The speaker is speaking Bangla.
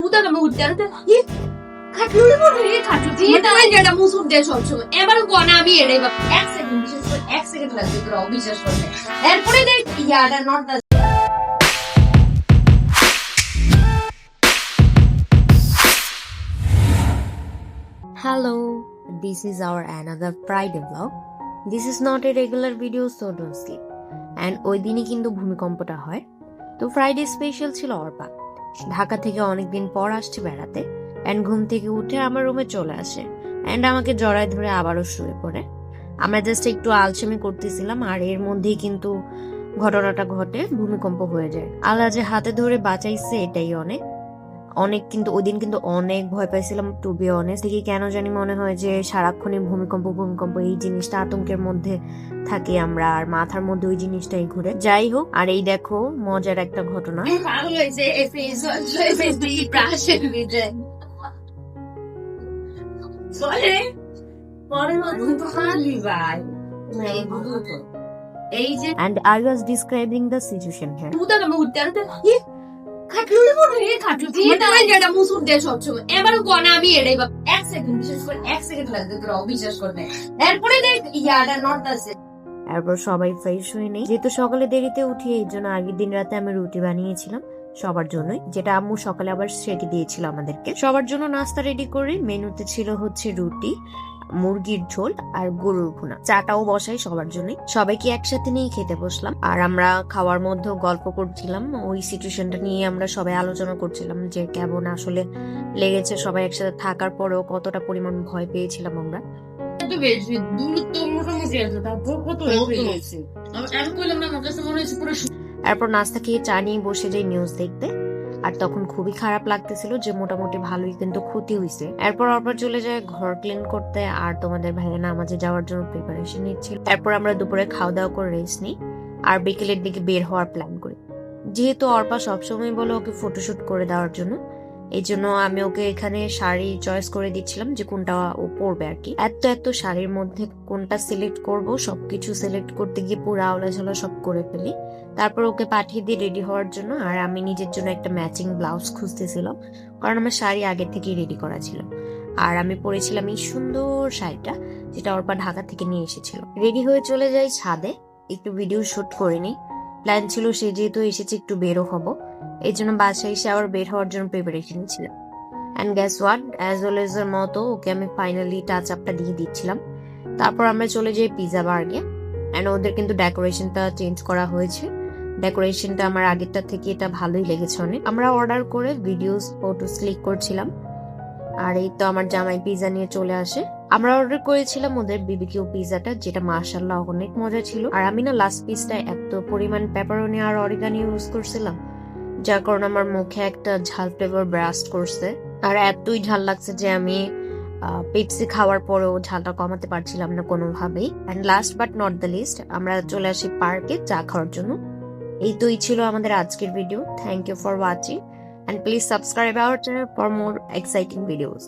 পুতাকে মুহূর্তে আনতে খাটলুড়ি মুড়ি খাটলু দিয়ে তাই যেটা মুসুর দিয়ে সবসময় এবারও কোনা আমি এড়াই বা 1 সেকেন্ড বিশেষ করে 1 সেকেন্ড লাগবে পুরো অবিশ্বাস করতে এরপরে দেখ ইয়াটা not the Hello, this is our another Friday vlog. This is not a regular video, so don't sleep. And ওই দিনই কিন্তু ভূমিকম্পটা হয়। তো ফ্রাইডে স্পেশাল ছিল অর্পা। ঢাকা থেকে অনেকদিন পর আসছে বেড়াতে। এন্ড ঘুম থেকে উঠে আমার রুমে চলে আসে। এন্ড আমাকে জড়ায় ধরে আবারও শুয়ে পড়ে। আমরা জাস্ট একটু আলসেমি করতেছিলাম আর এর মধ্যেই কিন্তু ঘটনাটা ঘটে, ভূমিকম্প হয়ে যায়। আল্লাহ যে হাতে ধরে বাঁচাইছে এটাই অনেক কিন্তু ওই দিন কিন্তু অনেক ভয় পাইছিলাম, টু বি অনেস্ট। দেখি কেন জানি মনে হয় যে সারাক্ষণই ভূমিকম্প এই জিনিসটা আতঙ্কের মধ্যে থাকি আমরা, আর মাথার মধ্যে ওই জিনিসটাই ঘুরে। যাই হোক, আর এই দেখো মজার একটা ঘটনা। And I was describing the situation here. পুতাকে মুহূর্তে আনতে খাটলুড়ি মুড়ি খাটলু দিয়ে তাই যেটা মুসুর দিয়ে সবসময় এবারও কোনা আমি এড়াই বা 1 সেকেন্ড বিশেষ করে 1 সেকেন্ড লাগবে পুরো অবিশ্বাস করতে এরপরে দেখ ইয়াটা নট দ্য এরপর সবাই ফ্রেশ হয়ে নেই, যেহেতু সকালে দেরিতে উঠি এই জন্য আগের দিন রাতে আমি রুটি বানিয়েছিলাম সবার জন্যই, যেটা আম্মু সকালে আবার সেকে দিয়েছিল আমাদেরকে। সবার জন্য নাস্তা রেডি করে মেনুতে ছিল হচ্ছে রুটি, মুরগির ঝোল আর গরুর ভুনা। চাটাও বসাই সবার জন্য, সবাইকে একসাথে নিয়ে খেতে বসলাম। আর আমরা খাওয়ার মধ্যেও গল্প করছিলাম, ওই সিচুয়েশনটা নিয়ে আমরা সবাই আলোচনা করছিলাম যে কেমন আসলে লেগেছে সবাই একসাথে থাকার পরেও, কতটা পরিমাণ ভয় পেয়েছিলাম আমরা। এরপর নাস্তা খেয়ে চা নিয়ে বসে যাই নিউজ দেখতে, আর তখন খুবই খারাপ লাগতেছিল যে মোটামুটি ভালোই কিন্তু ক্ষতি হয়েছে। এরপর অর্পা চলে যায় ঘর ক্লিন করতে, আর তোমাদের ভাইয়া নামাজে যাওয়ার জন্য প্রিপারেশন নিচ্ছিল। এরপর আমরা দুপুরে খাওয়া দাওয়া করে রেস্ট নিই আর বিকেলের দিকে বের হওয়ার প্ল্যান করি। যেহেতু অর্পা সবসময় বলে ওকে ফটোশুট করে দেওয়ার জন্য, এই জন্য আমি ওকে এখানে শাড়ি চয়েস করে দিচ্ছিলাম যে কোনটা ও পরবে আর কি। এত শাড়ির মধ্যে কোনটা সিলেক্ট করব, সবকিছু সিলেক্ট করতে গিয়ে পুরো আওলাঝালা সব করে ফেলি। তারপর ওকে পাঠিয়ে দিই রেডি হওয়ার জন্য, আর আমি নিজের জন্য একটা ম্যাচিং ব্লাউজ খুঁজতেছিলাম, কারণ আমার শাড়ি আগে থেকেই রেডি করা ছিল। আর আমি পরেছিলাম এই সুন্দর শাড়িটা, যেটা অর্পা ঢাকা থেকে নিয়ে এসেছিল। রেডি হয়ে চলে যাই ছাদে, একটু ভিডিও শুট করে নিই। প্ল্যান ছিল সে যেহেতু এসেছে একটু বেরো হবো, এই জন্য বাসায় এসে আবার বের হওয়ার জন্য প্রিপারেশন ছিল। And gas what, as always এর মতো ওকে আমি ফাইনালি টাচ আপটা দিয়ে দিচ্ছিলাম। তারপর আমরা চলে যাই পিজা বার্গে। অ্যান্ড ওদের কিন্তু ডেকোরেশনটা চেঞ্জ করা হয়েছে, ডেকোরেশনটা আমার আগেরটা থেকে এটা ভালোই লেগেছে অনেক। আমরা অর্ডার করে ভিডিওস ফটোস ক্লিক করছিলাম, আর এই তো আমার জামাই পিজা নিয়ে চলে আসে। আমরা অর্ডার করেছিলাম ওদের বিবিকিউ পিজাটা, যেটা মাশাআল্লাহ অনেক মজা ছিল। আর আমি না লাস্ট পিসটা এত পরিমাণ পেপারনি আর অরিগানি ইউজ করছিলাম, যার কারণে আমার মুখে একটা ঝাল ফ্লেভার ব্রাস্ট করছে, আর এতই ঝাল লাগছে যে আমি পেপসি খাওয়ার পরেও ঝালটা কমাতে পারছিলাম না কোনোভাবেই। And last but not the least, আমরা চলে আসি পার্কে চা খাওয়ার জন্য। এই তোই ছিল আমাদের আজকের video. Thank you for watching, and please subscribe our channel for more exciting videos.